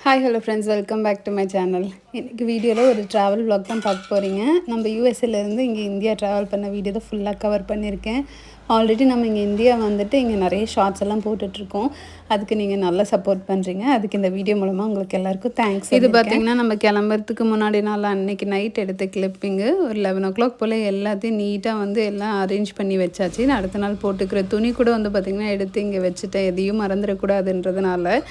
Hi hello friends, welcome back to my channel. இன்றைக்கி வீடியோவில் ஒரு ட்ராவல் வ்ளாக் தான் பார்க்க போகிறீங்க. நம்ம யூஎஸ்ஏலேருந்து இங்கே இந்தியா ட்ராவல் பண்ண வீடியோ தான் ஃபுல்லாக கவர் பண்ணியிருக்கேன். ஆல்ரெடி நம்ம இங்கே இந்தியா வந்துட்டு இங்கே நிறைய ஷார்ட்ஸ் எல்லாம் போட்டுட்ருக்கோம். அதுக்கு நீங்கள் நல்லா சப்போர்ட் பண்ணுறீங்க. அதுக்கு இந்த வீடியோ மூலமாக உங்களுக்கு எல்லாேருக்கும் தேங்க்ஸ். இது பார்த்திங்கன்னா நம்ம கிளம்புறதுக்கு முன்னாடி நாள் அன்றைக்கி நைட் எடுத்த கிளிப்பிங்கு. ஒரு 11 o'clock போல் எல்லாத்தையும் நீட்டாக வந்து எல்லாம் அரேஞ்ச் பண்ணி வச்சாச்சு. அடுத்த நாள் போட்டுக்கிற துணி கூட வந்து பார்த்திங்கன்னா எடுத்து இங்கே வச்சுட்டேன், எதையும் மறந்துடக்கூடாதுன்றதுனால.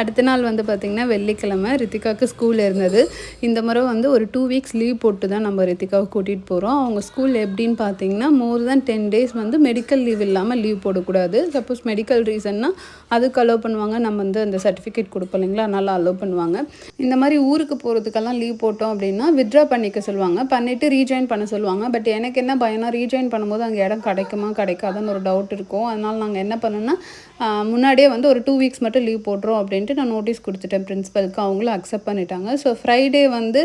அடுத்த நாள் வந்து பார்த்திங்கன்னா வெள்ளிக்கிழமை ரித்திகாவுக்கு ஸ்கூல் இருந்தது. இந்த முறை வந்து ஒரு 2 weeks லீவ் போட்டு தான் நம்ம ரித்திகாவை கூட்டிகிட்டு போகிறோம். அவங்க ஸ்கூல் எப்படின்னு பார்த்திங்கன்னா மோர் தென் 10 days வந்து மெடிக்கல் லீவ் இல்லாமல் லீவ் போடக்கூடாது. சப்போஸ் மெடிக்கல் ரீசன்னா அதுக்கு அலோவ் பண்ணுவாங்க. நம்ம வந்து அந்த சர்டிஃபிகேட் கொடுப்போம் இல்லைங்களா, அதனால் அலோவ் பண்ணுவாங்க. இந்த மாதிரி ஊருக்கு போகிறதுக்கெல்லாம் லீவ் போட்டோம் அப்படின்னா வித்ட்ரா பண்ணிக்க சொல்லுவாங்க, பண்ணிவிட்டு ரீஜாயின் பண்ண சொல்லுவாங்க. பட் எனக்கு என்ன பயம்னா ரீஜாயின் பண்ணும்போது அங்கே இடம் கிடைக்குமா கிடைக்காதுன்னு ஒரு டவுட் இருக்கும். அதனால் நாங்கள் என்ன பண்ணோன்னா முன்னாடியே வந்து ஒரு 2 weeks மட்டும் லீவ் போடுறோம் அப்படின்ட்டு நான் நோட்டீஸ் கொடுத்துட்டேன் பிரின்ஸிபலுக்கு. அவங்களும் அக்செப்ட் பண்ணிட்டாங்க. ஸோ ஃப்ரைடே வந்து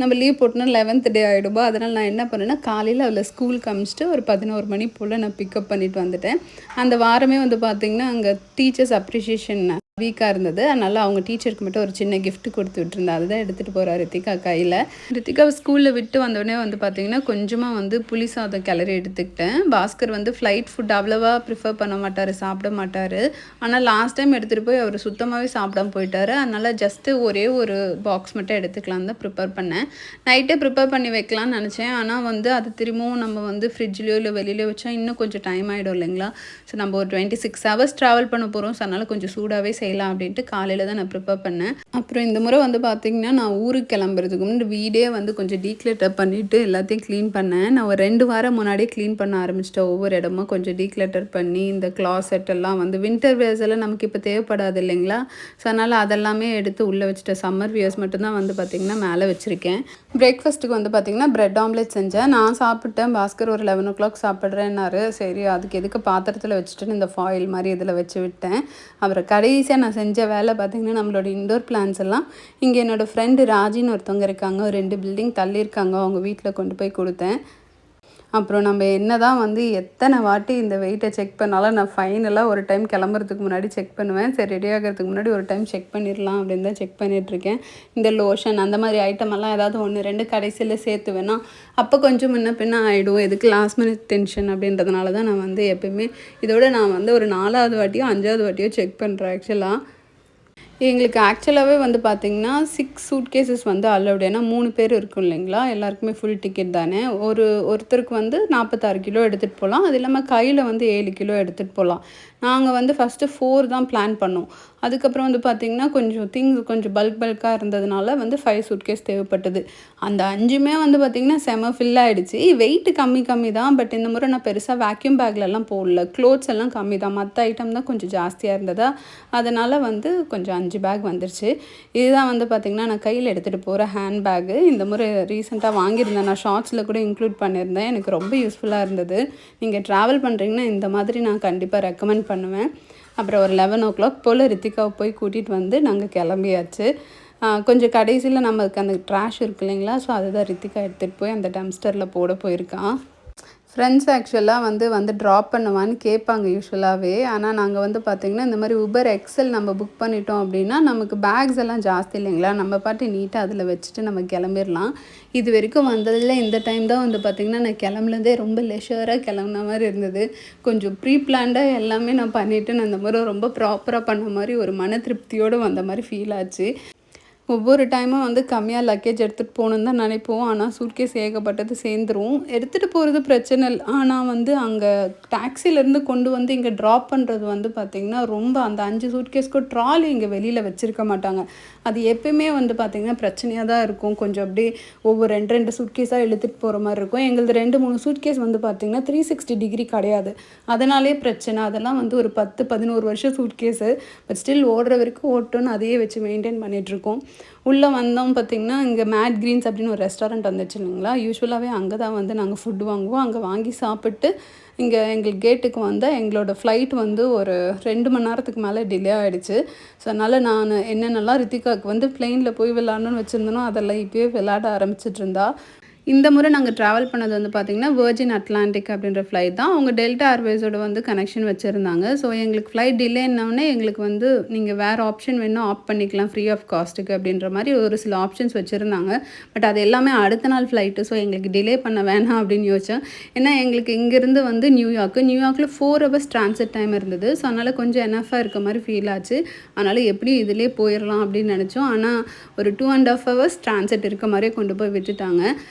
நம்ம லீவ் போட்டோன்னா 11th day ஆகிடும்போ. அதனால் நான் என்ன பண்ணேன்னா காலையில் அவளை ஸ்கூலுக்கு அமிச்சிட்டு ஒரு 11 மணி போல் நான் பிக்கப் பண்ணிவிட்டு வந்துட்டேன். அந்த வாரமே வந்து பார்த்திங்கன்னா அங்கே டீச்சர்ஸ் அப்ரிஷியேஷன் வீக்காக இருந்தது. அதனால் அவங்க டீச்சருக்கு மட்டும் ஒரு சின்ன கிஃப்ட் கொடுத்து விட்டுருந்தா. அதுதான் எடுத்துகிட்டு போகிறா ரித்திகா கையில். ரித்திகாவை ஸ்கூலில் விட்டு வந்தோடனே வந்து பார்த்திங்கன்னா கொஞ்சமாக வந்து புளி சாதம் கிளறி எடுத்துக்கிட்டேன். பாஸ்கர் வந்து ஃப்ளைட் ஃபுட் அவ்வளோவா ப்ரிஃபர் பண்ண மாட்டார், சாப்பிட மாட்டார். ஆனால் லாஸ்ட் டைம் எடுத்துகிட்டு போய் அவர் சுத்தமாகவே சாப்பிடாம போயிட்டார். அதனால் ஜஸ்ட்டு ஒரே ஒரு பாக்ஸ் மட்டும் எடுத்துக்கலாம் தான் ப்ரிப்பேர் பண்ணேன். நைட்டே ப்ரிப்பேர் பண்ணி வைக்கலாம்னு நினச்சேன். ஆனால் வந்து அது திரும்பவும் நம்ம வந்து ஃப்ரிட்ஜ்லேயோ இல்லை வெளியிலையோ வச்சா இன்னும் கொஞ்சம் டைம் ஆகிடும் இல்லைங்களா. ஸோ நம்ம ஒரு 26 hours ட்ராவல் பண்ண போகிறோம். ஸோ அதனால் கொஞ்சம் சூடாகவே செய்யலாம் அப்படின்ட்டு காலையில் தான் நான் ப்ரிப்பேர் பண்ணேன். அப்புறம் இந்த முறை வந்து பார்த்திங்கன்னா நான் ஊருக்கு கிளம்புறதுக்கு முன்னாடி வீடே வந்து கொஞ்சம் டீக்ளட்டர் பண்ணிவிட்டு எல்லாத்தையும் க்ளீன் பண்ணேன். நான் ஒரு 2 வாரம் முன்னாடியே க்ளீன் பண்ண ஆரம்பிச்சிட்டேன். ஒவ்வொரு இடமும் கொஞ்சம் டீக்ளட்டர் பண்ணி இந்த கிளாசெட் எல்லாம் வந்து வின்டர் வியர்ஸ் எல்லாம் நமக்கு இப்போ தேவைப்படாது இல்லைங்களா. ஸோ அதனால் அதெல்லாமே எடுத்து உள்ளே வச்சுட்டேன். சம்மர் வியர்ஸ் மட்டும்தான் வந்து பார்த்திங்கன்னா மேலே வச்சுருக்கேன். பிரேக்ஃபாஸ்ட்டுக்கு வந்து பார்த்திங்கன்னா ப்ரெட் ஆம்லெட் செஞ்சேன். நான் சாப்பிட்டேன். பாஸ்கர் ஒரு 11 o'clock சாப்பிட்றேன்னாரு. சரி அதுக்கு எதுக்கு பாத்திரத்தில் வச்சுட்டு இந்த ஃபாயில் மாதிரி இதில் வச்சு விட்டேன். அப்புறம் கடைசியாக நான் செஞ்ச வேலை பார்த்திங்கன்னா நம்மளோட இண்டோர் பிளான்ஸ் எல்லாம் இங்கே என்னோடய ஃப்ரெண்டு ராஜின்னு ஒருத்தவங்க இருக்காங்க, ஒரு 2 பில்டிங் தள்ளி இருக்காங்க, அவங்க வீட்டில் கொண்டு போய் கொடுத்தேன். அப்புறம் நம்ம என்ன தான் வந்து எத்தனை வாட்டி இந்த வெயிட்டை செக் பண்ணாலும் நான் ஃபைனலாக ஒரு டைம் கிளம்புறதுக்கு முன்னாடி செக் பண்ணுவேன். சரி ரெடி ஆகிறதுக்கு முன்னாடி ஒரு டைம் செக் பண்ணிடலாம் அப்படின்னு தான் செக் பண்ணிகிட்ருக்கேன். இந்த லோஷன் அந்த மாதிரி ஐட்டமெல்லாம் ஏதாவது 1, 2 கடைசியில் சேர்த்து வேணால் அப்போ கொஞ்சம் முன்ன பின்ன ஆகிடும். எதுக்கு லாஸ்ட் மினிட் டென்ஷன் அப்படின்றதுனால தான் நான் வந்து எப்போயுமே இதோட நான் வந்து ஒரு 4வது வாட்டியோ 5வது வாட்டியோ செக் பண்ணுறேன். எங்களுக்கு ஆக்சுவலாகவே வந்து பார்த்திங்கன்னா 6 suitcases வந்து அலௌடு. ஏன்னா 3 பேர் இருக்கும் இல்லைங்களா, எல்லாருக்குமே ஃபுல் டிக்கெட் தானே. ஒருத்தருக்கு வந்து 46 கிலோ எடுத்துகிட்டு போகலாம். அது இல்லாமல் கையில் வந்து 7 கிலோ எடுத்துகிட்டு போகலாம். நாங்கள் வந்து ஃபஸ்ட்டு 4 தான் பிளான் பண்ணோம். அதுக்கப்புறம் வந்து பார்த்திங்கன்னா கொஞ்சம் திங்ஸ் கொஞ்சம் பல்காக இருந்ததுனால வந்து 5 suitcase தேவைப்பட்டது. அந்த 5மே வந்து பார்த்திங்கன்னா செம ஃபில் ஆகிடுச்சு. வெயிட்டு கம்மி தான். பட் இந்த முறை நான் பெருசாக வேக்யூம் பேக்லலாம் போடல. க்ளோத்ஸ் எல்லாம் கம்மி தான், மற்ற ஐட்டம் தான் கொஞ்சம் ஜாஸ்தியாக இருந்ததா. அதனால் வந்து கொஞ்சம் 5 பேக் வந்துருச்சு. இதுதான் வந்து பார்த்திங்கன்னா நான் கையில் எடுத்துகிட்டு போகிற ஹேண்ட் பேக்கு. இந்த முறை ரீசெண்டாக வாங்கியிருந்தேன். நான் ஷார்ட்ஸில் கூட இன்க்ளூட் பண்ணியிருந்தேன். எனக்கு ரொம்ப யூஸ்ஃபுல்லாக இருந்தது. நீங்கள் ட்ராவல் பண்ணுறீங்கன்னா இந்த மாதிரி நான் கண்டிப்பாக ரெக்கமெண்ட் பண்ணுவேன். அப்புறம் ஒரு 11 o'clock போல் ரித்திகாவை போய் கூட்டிகிட்டு வந்து நாங்கள் கிளம்பியாச்சு. கொஞ்சம் கடைசியில் நமக்கு அந்த ட்ராஷ் இருக்கு இல்லைங்களா, ஸோ அதுதான் ரித்திகா எடுத்துகிட்டு போய் அந்த டம்ஸ்டரில் போட போயிருக்கான். ஃப்ரெண்ட்ஸ் ஆக்சுவலாக வந்து ட்ராப் பண்ணுவான்னு கேட்பாங்க யூஸ்வலாகவே. ஆனால் நாங்கள் வந்து பார்த்திங்கன்னா இந்த மாதிரி உபர் எக்ஸல் நம்ம புக் பண்ணிட்டோம் அப்படின்னா நமக்கு பேக்ஸ் எல்லாம் ஜாஸ்தி இல்லைங்களா, நம்ம பாட்டு நீட்டாக அதில் வச்சுட்டு நம்ம கிளம்பிடலாம். இது வரைக்கும் வந்ததில் இந்த டைம் தான் வந்து பார்த்திங்கன்னா நான் கிளம்புனதே ரொம்ப லெஷராக கிளம்புன மாதிரி இருந்தது. கொஞ்சம் ப்ரீ பிளான்டாக எல்லாமே நான் பண்ணிவிட்டு நான் இந்த மாதிரி ரொம்ப ப்ராப்பராக பண்ண மாதிரி ஒரு மன திருப்தியோடு வந்த மாதிரி ஃபீல் ஆச்சு. ஒவ்வொரு டைமும் வந்து கம்மியாக லக்கேஜ் எடுத்துகிட்டு போகணுன்னு தான் நினைப்போம். ஆனால் சூட்கேஸ் ஏகப்பட்டது சேர்ந்துரும். எடுத்துகிட்டு போகிறது பிரச்சனை இல்லை. ஆனால் வந்து அங்கே டாக்ஸிலேருந்து கொண்டு வந்து இங்கே ட்ராப் பண்ணுறது வந்து பார்த்திங்கன்னா ரொம்ப அந்த 5 சூட்கேஸ்க்கும் ட்ராலி இங்கே வெளியில் வச்சுருக்க மாட்டாங்க. அது எப்பயுமே வந்து பார்த்திங்கன்னா பிரச்சனையாக தான் இருக்கும். கொஞ்சம் அப்படியே ஒவ்வொரு 2 சூட்கேஸாக இழுத்துட்டு போகிற மாதிரி இருக்கும். எங்களது 2-3 சூட்கேஸ் வந்து பார்த்திங்கன்னா 360 டிகிரி கிடையாது. அதனாலே பிரச்சனை. அதெல்லாம் வந்து ஒரு 10-11 வருஷம் சூட்கேஸு. பட் ஸ்டில் ஓடுற வரைக்கும் ஓட்டோன்னு அதையே வச்சு மெயின்டைன் பண்ணிகிட்ருக்கோம். உள்ளே வந்தோம் பார்த்திங்கன்னா இங்கே மேட் கிரீன்ஸ் அப்படின்னு ஒரு ரெஸ்டாரண்ட் வந்துச்சு இல்லைங்களா. யூஸ்வலாகவே அங்கே தான் வந்து நாங்கள் ஃபுட் வாங்குவோம். அங்கே வாங்கி சாப்பிட்டு இங்கே எங்களுக்கு கேட்டுக்கு வந்தால் எங்களோட ஃப்ளைட் வந்து ஒரு 2 மணி நேரத்துக்கு மேலே டிலே ஆகிடுச்சு. ஸோ அதனால் நான் என்னென்னலாம் ரித்திகாவுக்கு வந்து ப்ளெயினில் போய் விளாட்ணுன்னு வச்சுருந்தனோ அதெல்லாம் இப்போயே விளையாட ஆரம்பிச்சிட்டு இருந்தா. இந்த முறை நாங்கள் ட்ராவல் பண்ணது வந்து பார்த்திங்கன்னா வெர்ஜின் அட்லாண்டிக் அப்படின்ற ஃப்ளைட் தான். அவங்க டெல்டா ஏர்வேஸோட வந்து கனெக்ஷன் வச்சுருந்தாங்க. ஸோ எங்களுக்கு ஃப்ளைட் டிலேன்னோடனே எங்களுக்கு வந்து நீங்கள் வேறு ஆப்ஷன் வேணும்னா ஆப்ட் பண்ணிக்கலாம் ஃப்ரீ ஆஃப் காஸ்ட்டுக்கு அப்படின்ற மாதிரி ஒரு சில ஆப்ஷன்ஸ் வச்சுருந்தாங்க. பட் அது எல்லாமே அடுத்த நாள் ஃப்ளைட்டு. ஸோ எங்களுக்கு டிலே பண்ண வேணாம் அப்படின்னு யோசித்தோம். ஏன்னா எங்களுக்கு இங்கேருந்து வந்து நியூயார்க்கில் 4 ஹவர்ஸ் ட்ரான்சிட் டைம் இருந்தது. ஸோ அதனால் கொஞ்சம் எனஃபாக இருக்க மாதிரி ஃபீல் ஆச்சு. அதனால் எப்படியும் இதிலே போயிடலாம் அப்படின்னு நினச்சோம். ஆனால் ஒரு 2.5 ஹவர்ஸ் ட்ரான்சிட் இருக்க மாதிரியே கொண்டு போய் விட்டுட்டாங்க.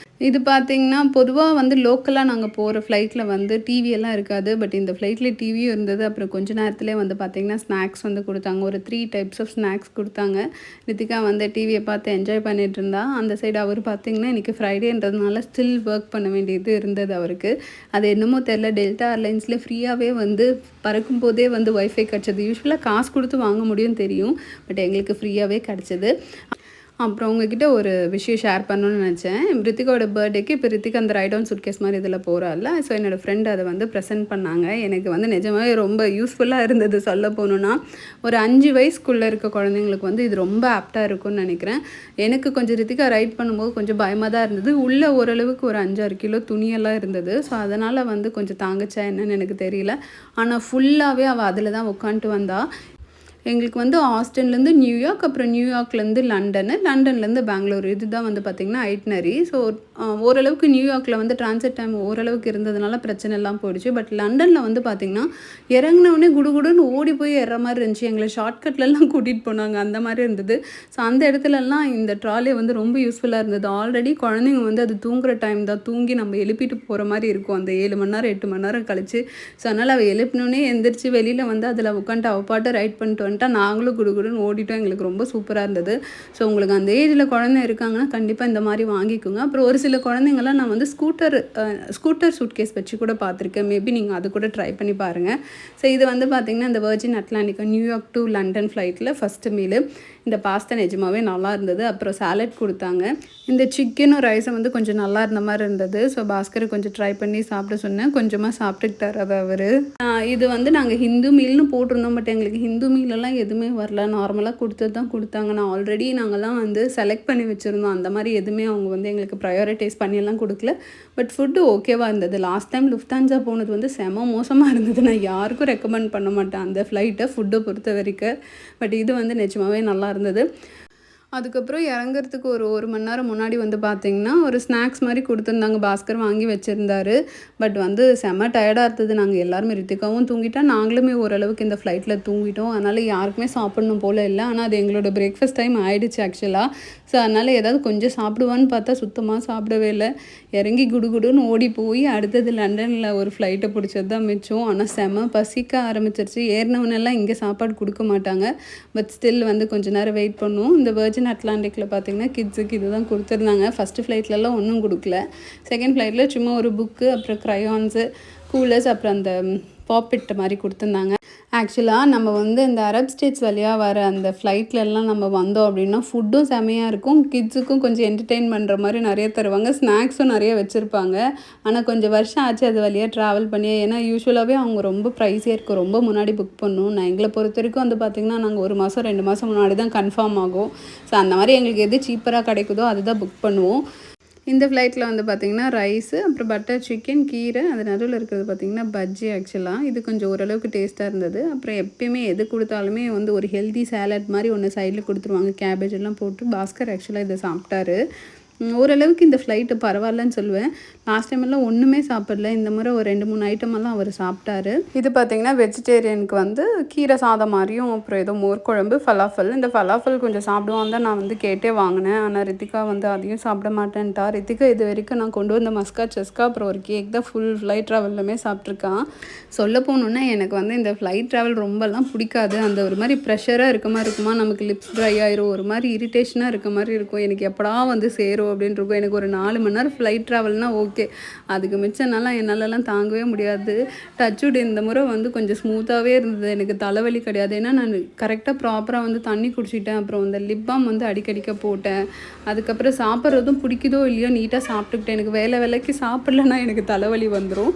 இது பார்த்திங்கன்னா பொதுவாக வந்து லோக்கலாக நாங்கள் போகிற ஃப்ளைட்டில் வந்து டிவியெல்லாம் இருக்காது. பட் இந்த ஃப்ளைட்டில் டிவியும் இருந்தது. அப்புறம் கொஞ்ச நேரத்துலேயே வந்து பார்த்திங்கன்னா ஸ்நாக்ஸ் வந்து கொடுத்தாங்க. ஒரு 3 டைப்ஸ் ஆஃப் ஸ்நாக்ஸ் கொடுத்தாங்க. ரித்திகா வந்து டிவியை பார்த்து என்ஜாய் பண்ணிகிட்டு இருந்தா. அந்த சைடு அவர் பார்த்திங்கன்னா இன்றைக்கி ஃப்ரைடேன்றதுனால ஸ்டில் ஒர்க் பண்ண வேண்டியது இருந்தது அவருக்கு. அது என்னமோ தெரில, டெல்டா ஏர்லைன்ஸில் ஃப்ரீயாகவே வந்து பறக்கும் போதே வந்து ஒய்ஃபை கிடச்சது. யூஸ்வலாக காசு கொடுத்து வாங்க முடியும்னு தெரியும். பட் எங்களுக்கு ஃப்ரீயாகவே கிடச்சிது. அப்புறம் உங்ககிட்ட ஒரு விஷயம் ஷேர் பண்ணணும்னு நினச்சேன். ரித்திகாவோட பர்த்டேக்கு இப்போ ரித்திகா அந்த ரைட் ஆன் சூட்கேஸ் மாதிரி இதில் போகிறாள்ல. ஸோ என்னோடய ஃப்ரெண்டு அதை வந்து ப்ரெசென்ட் பண்ணாங்க. எனக்கு வந்து நிஜமாகவே ரொம்ப யூஸ்ஃபுல்லாக இருந்தது. சொல்ல போகணுன்னா ஒரு 5 வயசுக்குள்ளே இருக்க குழந்தைங்களுக்கு வந்து இது ரொம்ப ஆப்டாக இருக்கும்னு நினைக்கிறேன். எனக்கு கொஞ்சம் ரித்திகா ரைட் பண்ணும்போது கொஞ்சம் பயமாக தான் இருந்தது. உள்ளே ஓரளவுக்கு ஒரு 5-6 கிலோ துணியெல்லாம் இருந்தது. ஸோ அதனால் வந்து கொஞ்சம் தாங்குச்சா என்னன்னு எனக்கு தெரியல. ஆனால் ஃபுல்லாகவே அவள் அதில் தான் உட்காந்துட்டு வந்தாள். எங்களுக்கு வந்து ஆஸ்டின்லேருந்து நியூயார்க், அப்புறம் நியூயார்க்லேருந்து லண்டன்லேருந்து பெங்களூர், இதுதான் வந்து பார்த்திங்கன்னா ஐட்னரி. ஸோ ஓரளவுக்கு நியூயார்க்கில் வந்து ட்ரான்சிட் டைம் ஓரளவுக்கு இருந்ததுனால பிரச்சனை எல்லாம் போயிடுச்சு. பட் லண்டனில் வந்து பார்த்திங்கன்னா இறங்கினவுடனே குடுகுடுன்னு ஓடி போய் ஏறுற மாதிரி இருந்துச்சு. எங்களை ஷார்ட்கட்லலாம் கூட்டிகிட்டு போனாங்க. அந்த மாதிரி இருந்தது. ஸோ அந்த இடத்துலலாம் இந்த ட்ராலி வந்து ரொம்ப யூஸ்ஃபுல்லாக இருந்தது. ஆல்ரெடி குழந்தைங்க வந்து அது தூங்குகிற டைம் தான், தூங்கி நம்ம எழுப்பிட்டு போகிற மாதிரி இருக்கும் அந்த 7 மணி நேரம் 8 மணி நேரம் கழிச்சு. ஸோ அதனால் அவள் எழுப்பினோடனே எந்திரிச்சு வெளியில் வந்து அதில் உட்காந்துட்டு அவள் பாட்டு ரைட் பண்ணிட்டு வந்துட்டா. நாங்களும் குடுகுடுன்னு ஓடிட்டோம். எங்களுக்கு ரொம்ப சூப்பராக இருந்தது. ஸோ உங்களுக்கு அந்த ஏஜில் குழந்தை இருக்காங்கன்னா கண்டிப்பாக இந்த மாதிரி வாங்கிக்கோங்க. அப்புறம் ஒரு சில குழந்தைங்களாம் நான் வந்து ஸ்கூட்டர் சூட்கேஸ் வச்சு கூட பார்த்துருக்கேன். மேபி நீங்கள் அது கூட ட்ரை பண்ணி பாருங்கள். ஸோ இது வந்து பார்த்திங்கன்னா இந்த virgin Atlantic New York to London ஃப்ளைட்டில் ஃபஸ்ட்டு மீலு. இந்த பாஸ்தா நிஜமாகவே நல்லா இருந்தது. அப்புறம் சாலட் கொடுத்தாங்க. இந்த சிக்கனும் ரைஸும் வந்து கொஞ்சம் நல்லா இருந்த மாதிரி இருந்தது. ஸோ பாஸ்கரை கொஞ்சம் ட்ரை பண்ணி சாப்பிட சொன்னேன். கொஞ்சமாக சாப்பிட்டுக்கிட்டார் அதை அவர். இது வந்து நாங்கள் ஹிந்து மீல்னு போட்டிருந்தோம். பட் எங்களுக்கு ஹிந்து மீலெல்லாம் எதுவுமே வரல. நார்மலாக கொடுத்தது தான் கொடுத்தாங்க. நான் ஆல்ரெடி நாங்கள்லாம் வந்து செலக்ட் பண்ணி வச்சுருந்தோம். அந்த மாதிரி எதுவுமே அவங்க வந்து எங்களுக்கு ப்ரையாரிட்டைஸ் பண்ணியெல்லாம் கொடுக்கல. பட் ஃபுட்டு ஓகேவாக இருந்தது. லாஸ்ட் டைம் லுஃப்தான்ஸா போனது வந்து செம மோசமாக இருந்தது. நான் யாருக்கும் ரெக்கமெண்ட் பண்ண மாட்டேன் அந்த ஃப்ளைட்டை ஃபுட்டை பொறுத்த வரைக்கும். பட் இது வந்து நிஜமாகவே நல்லா இருந்தது. அதுக்கப்புறம் இறங்குறதுக்கு ஒரு மணி நேரம் முன்னாடி வந்து பார்த்திங்கன்னா ஒரு ஸ்நாக்ஸ் மாதிரி கொடுத்துருந்தாங்க. பாஸ்கர் வாங்கி வச்சுருந்தாரு. பட் வந்து செம்ம டயர்டாக இருந்தது. நாங்கள் எல்லாருமே ரித்திகாவும் தூங்கிட்டோம், நாங்களுமே ஓரளவுக்கு இந்த ஃப்ளைட்டில் தூங்கிட்டோம். அதனால் யாருக்குமே சாப்பிடணும் போல் இல்லை. ஆனால் அது எங்களோட பிரேக்ஃபாஸ்ட் டைம் ஆகிடுச்சு ஆக்சுவலாக. ஸோ அதனால் ஏதாவது கொஞ்சம் சாப்பிடுவான்னு பார்த்தா சுத்தமாக சாப்பிடவே இல்லை. இறங்கி குடுகுடுன்னு ஓடி போய் அடுத்தது லண்டனில் ஒரு ஃப்ளைட்டை பிடிச்சது தான் மிச்சம். ஆனால் செம்ம பசிக்க ஆரம்பிச்சிருச்சு. ஏறினவனெல்லாம் இங்கே சாப்பாடு கொடுக்க மாட்டாங்க. பட் ஸ்டில் வந்து கொஞ்சம் நேரம் வெயிட் பண்ணுவோம். இந்த வெர்ஜின் அட்லாண்டிக்கில் பார்த்திங்கன்னா கிட்ஸுக்கு இது தான் கொடுத்துருந்தாங்க. ஃபஸ்ட்டு ஃப்ளைட்லலாம் ஒன்றும் கொடுக்கல. செகண்ட் ஃப்ளைட்டில் சும்மா ஒரு புக்கு, அப்புறம் க்ரையான்ஸு, கூலர்ஸ், அப்புறம் அந்த பாப்பிட் மாதிரி கொடுத்துருந்தாங்க. ஆக்சுவலாக நம்ம வந்து இந்த அரப் ஸ்டேட்ஸ் வழியாக வர அந்த ஃப்ளைட்லலாம் நம்ம வந்தோம் அப்படின்னா ஃபுட்டும் செமையாக இருக்கும். கிட்ஸுக்கும் கொஞ்சம் என்டர்டெயின் பண்ணுற மாதிரி நிறைய தருவாங்க. ஸ்நாக்ஸும் நிறைய வச்சுருப்பாங்க. ஆனால் கொஞ்சம் வருஷம் ஆச்சு அது வழியாக ட்ராவல் பண்ணி. ஏன்னா யூஸ்வலாகவே அவங்க ரொம்ப ப்ரைஸியாக இருக்கும். ரொம்ப முன்னாடி புக் பண்ணணும். நான் எங்களை பொறுத்த வரைக்கும் வந்து பார்த்திங்கன்னா நாங்கள் 1 மாதம் 2 மாதம் முன்னாடி தான் கன்ஃபார்ம் ஆகும். ஸோ அந்த மாதிரி எங்களுக்கு எது சீப்பராக கிடைக்குதோ அதுதான் புக் பண்ணுவோம். இந்த ஃப்ளைட்டில் வந்து பார்த்திங்கன்னா ரைஸு, அப்புறம் பட்டர் சிக்கன், கீரை, அது நடுவில் இருக்கிறது பார்த்திங்கன்னா பஜ்ஜி. ஆக்சுவலாக இது கொஞ்சம் ஓரளவுக்கு டேஸ்ட்டாக இருந்தது. அப்புறம் எப்பயுமே எது கொடுத்தாலுமே வந்து ஒரு ஹெல்தி சாலட் மாதிரி ஒன்று சைடில் கொடுத்துருவாங்க. கேபேஜ் எல்லாம் போட்டு. பாஸ்கர் ஆக்சுவலாக இதை சாப்பிட்டாரு. ஓரளவுக்கு இந்த ஃப்ளைட்டு பரவாயில்லன்னு சொல்லுவேன். லாஸ்ட் டைமெல்லாம் ஒன்றுமே சாப்பிடல. இந்த முறை ஒரு 2-3 ஐட்டமெல்லாம் அவர் சாப்பிட்டாரு. இது பார்த்திங்கன்னா வெஜிடேரியனுக்கு வந்து கீரை சாதம் மாதிரியும், அப்புறம் ஏதோ மோர் குழம்பு, ஃபலாஃபல். இந்த ஃபலாஃபல் கொஞ்சம் சாப்பிடுவான் தான் நான் வந்து கேட்டே வாங்கினேன். ஆனால் ரித்திகா வந்து அதையும் சாப்பிட மாட்டேன்ட்டா. ரித்திகா இது வரைக்கும் நான் கொண்டு வந்த மஸ்கா செஸ்கா அப்புறம் ஒரு கேக் தான் ஃபுல் ஃப்ளைட் ட்ராவல்லுமே சாப்பிட்ருக்கான். சொல்ல போகணுன்னா எனக்கு வந்து இந்த ஃப்ளைட் ட்ராவல் ரொம்பலாம் பிடிக்காது. அந்த ஒரு மாதிரி ப்ரெஷராக இருக்க மாதிரி இருக்குமா, நமக்கு லிப்ஸ் ட்ரை ஆயிரும், ஒரு மாதிரி இரிட்டேஷனாக இருக்க மாதிரி இருக்கும். எனக்கு எப்படா வந்து சேரும் அப்படின்னு இருக்கும். எனக்கு ஒரு 4 மணி நேரம் ஃப்ளைட் ட்ராவல்னால் ஓகே. அதுக்கு மிச்சம்னாலாம் என்னாலலாம் தாங்கவே முடியாது. டச்சுட் இந்த முறை வந்து கொஞ்சம் ஸ்மூத்தாகவே இருந்தது. எனக்கு தலைவலி கிடையாது. ஏன்னா நான் கரெக்டாக ப்ராப்பராக வந்து தண்ணி குடிச்சிட்டேன். அப்புறம் இந்த லிப் பாம் வந்து அடிக்கடிக்க போட்டேன். அதுக்கப்புறம் சாப்பிட்றதும் பிடிக்குதோ இல்லையோ நீட்டாக சாப்பிட்டுக்கிட்டேன். எனக்கு வேலைக்கு சாப்பிட்லன்னா எனக்கு தலைவலி வந்துடும்.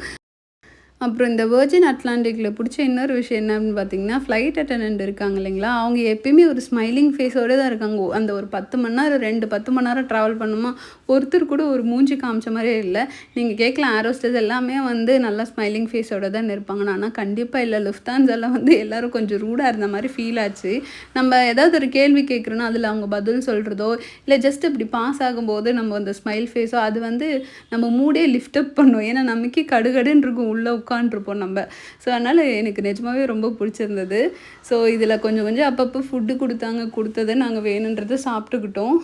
அப்புறம் இந்த வெர்ஜின் அட்லாண்டிக்கில் பிடிச்ச இன்னொரு விஷயம் என்ன அப்படின்னு பார்த்தீங்கன்னா, ஃப்ளைட் அட்டெண்டன்ட் இருக்காங்க இல்லைங்களா, அவங்க எப்பயுமே ஒரு ஸ்மைலிங் ஃபேஸோடு தான் இருக்காங்க. அந்த ஒரு 10 மணி நேரம் 10 மணி நேரம் ட்ராவல் பண்ணுமா, ஒருத்தர் கூட ஒரு மூஞ்சி காமிச்ச மாதிரியே இல்லை. நீங்கள் கேட்கலாம் ஏரோஸ்டர்ஸ் எல்லாமே வந்து நல்லா ஸ்மைலிங் ஃபேஸோடு தான் இருப்பாங்க. ஆனால் கண்டிப்பாக இல்லை. லுஃப்தான்ஸால வந்து எல்லோரும் கொஞ்சம் ரூடாக இருந்த மாதிரி ஃபீல் ஆச்சு. நம்ம ஏதாவது ஒரு கேள்வி கேட்குறோன்னா அதில் அவங்க பதில் சொல்கிறதோ, இல்லை ஜஸ்ட் இப்படி பாஸ் ஆகும்போது நம்ம அந்த ஸ்மைல் ஃபேஸோ, அது வந்து நம்ம மூடே லிஃப்ட் அப் பண்ணும். ஏன்னா நமக்கே கடுகடுன்னு இருக்கும், உள்ளே உட்காண்ட்ருப்போம் நம்ம. ஸோ அதனால் எனக்கு நிஜமாகவே ரொம்ப பிடிச்சிருந்தது. ஸோ இதில் கொஞ்சம் கொஞ்சம் அப்பப்போ ஃபுட்டு கொடுத்ததை நாங்கள் வேணுன்றதை சாப்பிட்டுக்கிட்டோம்.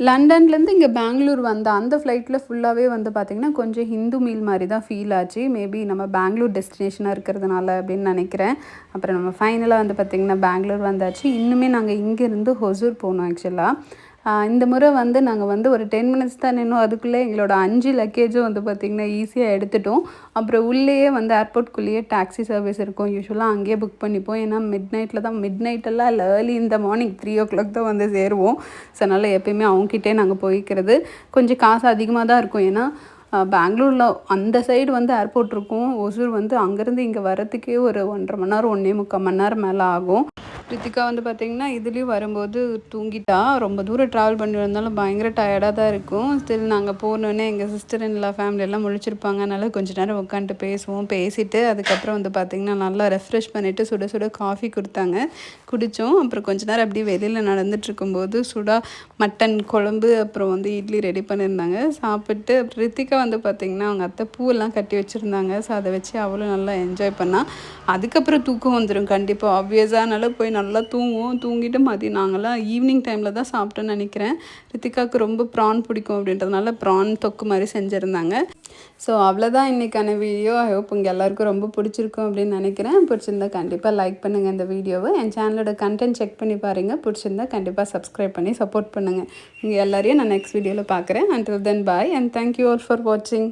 லண்டன்லேருந்து இங்கே பெங்களூர் வந்த அந்த ஃப்ளைட்டில் ஃபுல்லாகவே வந்து பார்த்திங்கன்னா கொஞ்சம் ஹிந்து மீல் மாதிரி தான் ஃபீல் ஆச்சு. மேபி நம்ம பெங்களூர் டெஸ்டினேஷனாக இருக்கிறதுனால அப்படின்னு நினைக்கிறேன். அப்புறம் நம்ம ஃபைனலாக வந்து பார்த்திங்கன்னா பெங்களூர் வந்தாச்சு. இன்னுமே நாங்கள் இங்கேருந்து ஹொசூர் போனோம் ஆக்சுவலாக. இந்த முறை வந்து நாங்கள் வந்து ஒரு 10 மினிட்ஸ் தான் நின்னோம். அதுக்குள்ளே எங்களோட 5 லக்கேஜும் வந்து பார்த்திங்கன்னா ஈஸியாக எடுத்துட்டோம். அப்புறம் உள்ளேயே வந்து ஏர்போர்ட்குள்ளேயே டாக்ஸி சர்வீஸ் இருக்கும். யூஸ்வலாக அங்கேயே புக் பண்ணிப்போம். ஏன்னா மிட் நைட்டெல்லாம் இல்லை, ஏர்லி இந்த மார்னிங் 3 o'clock தான் வந்து சேருவோம். ஸோ அதனால் எப்போயுமே அவங்ககிட்டே நாங்கள் போய்க்கிறது. கொஞ்சம் காசு அதிகமாக தான் இருக்கும். ஏன்னா பெங்களூரில் அந்த சைடு வந்து ஏர்போர்ட் இருக்கும். ஒசூர் வந்து அங்கேருந்து இங்கே வரத்துக்கே ஒரு 1.5 மணி நேரம் 1.25 மணி நேரம் மேலே ஆகும். ரித்திகா வந்து பார்த்திங்கன்னா இதுலேயும் வரும்போது தூங்கிட்டா. ரொம்ப தூரம் ட்ராவல் பண்ணி வந்தாலும் பயங்கர டயர்டாக தான் இருக்கும். ஸ்டில் நாங்கள் போனோடனே எங்கள் சிஸ்டர் இன் லா ஃபேமிலியெல்லாம் முழிச்சிருப்பாங்க. அதனால் கொஞ்சம் நேரம் உட்காந்துட்டு பேசிட்டு அதுக்கப்புறம் வந்து பார்த்திங்கன்னா நல்லா ரெஃப்ரெஷ் பண்ணிவிட்டு சுட சுட காஃபி கொடுத்தாங்க, குடித்தோம். அப்புறம் கொஞ்ச நேரம் அப்படியே வெளியில் நடந்துட்டுருக்கும்போது மட்டன் குழம்பு அப்புறம் வந்து இட்லி ரெடி பண்ணியிருந்தாங்க. சாப்பிட்டு அப்புறம் ரித்திகா வந்து பார்த்திங்கன்னா அவங்க அத்தை பூவெல்லாம் கட்டி வச்சுருந்தாங்க. ஸோ அதை வச்சு அவ்வளோ நல்லா என்ஜாய் பண்ணால். அதுக்கப்புறம் தூக்கம் வந்துடும் கண்டிப்பாக, ஆப்வியஸாக. அதனால் போய் நல்லா தூங்கிட்டு மதியம் நாங்களாம் ஈவினிங் டைமில் தான் சாப்பிட்டோன்னு நினைக்கிறேன். ரித்திகாவுக்கு ரொம்ப ப்ரான் பிடிக்கும் அப்படின்றதுனால ப்ரான் தொக்கு மாதிரி செஞ்சுருந்தாங்க. ஸோ அவ்வளோதான் இன்றைக்கான வீடியோ. ஐ ஹோப் உங்கள் எல்லாருக்கும் ரொம்ப பிடிச்சிருக்கும் அப்படின்னு நினைக்கிறேன். பிடிச்சிருந்தா கண்டிப்பாக லைக் பண்ணுங்கள் இந்த வீடியோவை. என் சேனலோட கண்டென்ட் செக் பண்ணி பாருங்கள். பிடிச்சிருந்தா கண்டிப்பாக சப்ஸ்கிரைப் பண்ணி சப்போர்ட் பண்ணுங்கள். உங்கள் எல்லாரையும் நான் நெக்ஸ்ட் வீடியோவில் பார்க்குறேன். Until then, bye and thank you all for watching.